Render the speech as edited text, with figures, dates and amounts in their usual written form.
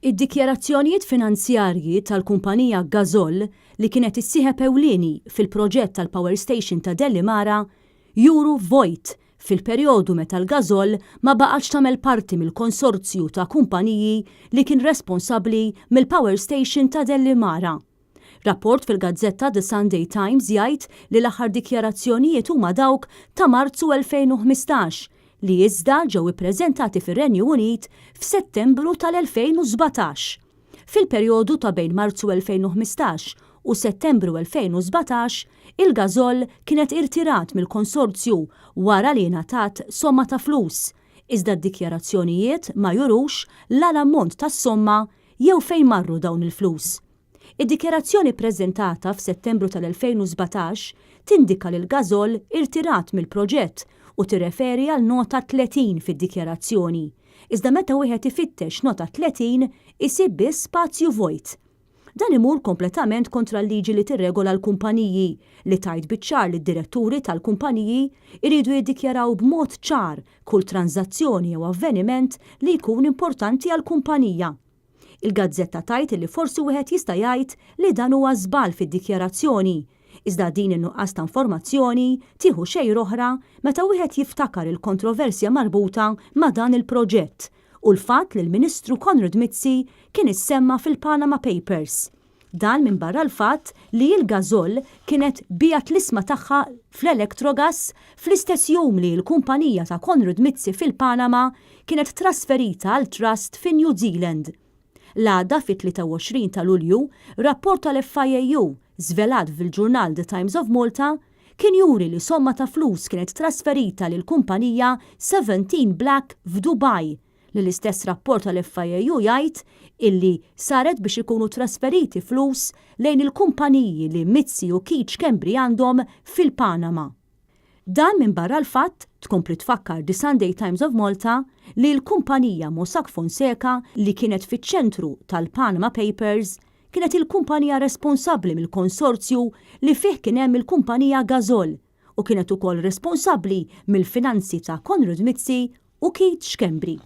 Id-dikjarazzjonijiet finanzjarji tal-kumpanija Gazol li kienet issieħeb ewlieni fil-proġett tal-Power Station ta' Dellimara juru vojt fil-perjodu meta l-Gazol ma baqgħetx tagħmel parti mill-konsorzju ta' kumpaniji li kien responsabbli mill-Power Station ta' Dellimara. Rapport fil-gazzetta The Sunday Times jgħid li l-aħħar dikjarazzjonijiet huma dawk ta' Marzu 2015 li iżda ġew ippreżentati fir-Renju Unit f'Settembru tal-2017. Fil-perjodu ta' bejn Marzu 2015 u Settembru 2017, il-Gazol kienet irtirat mill-konsorzju wara li ngħatat somma ta' flus, iżda d-dikjarazzjonijiet ma jurux l-ammont tas-somma jew fejn marru dawn il-flus. Id-dikjarazzjoni ppreżentata f'Settembru tal-2017 tindika li l-Gazol irtirat mill-proġett u tirreferi għal nota 30 fid-dikjarazzjoni. Iżda meta wieħed ifittex nota 30 isib biss spazju vojt. Dan imur kompletament kontra l-liġi li tirregola l-kumpaniji li tajt biċ-ċar li d-diretturi tal-kumpaniji iridu jiddikjaraw b'mod ċar kull tranzazzjoni jew avveniment li jkun importanti għall-kumpanija. Il-gazzetta tajt li forsi wieħed jista' jgħid li dan huwa żball fid-dikjarazzjoni, iżda din in-nuqqas ta' informazzjoni tieħu xejn oħra meta wieħed jiftakar il-kontroversja marbuta ma' dan il-proġett u l-fatt li l-Ministru Conrad Mizzi kien issemma fil-Panama Papers. Dan minn barra l-fatt li l-Gazol kienet bijat l-isma tagħha fl-Electrogas fl-istess jum li l-kumpanija ta' Conrad Mizzi fil-Panama kienet trasferita għal trust fin New Zealand. L-għada fit-23 ta' Lulju, rapport tal-FIAU żvelat fil-ġurnal The Times of Malta kien juri li somma ta' flus kienet trasferita lil kumpanija 17 Black f'Dubai, li l-istess rapport tal-FIAU jgħid illi saret biex ikunu trasferiti flus lejn il-kumpaniji li Mizzi u Keach Kembri għandhom fil-Panama. Dan minn barra l-fatt tkompli tfakkar The Sunday Times of Malta li l-kumpanija Mossack Fonseca li kienet fiċ-ċentru tal-Panama Papers kienet il-kumpanija responsabbli mill-konsorzju li fih kien hemm il-kumpanija Gazol u kienet ukoll responsabbli mill-finanzi ta' Conrad Mizzi u Keach Kembri.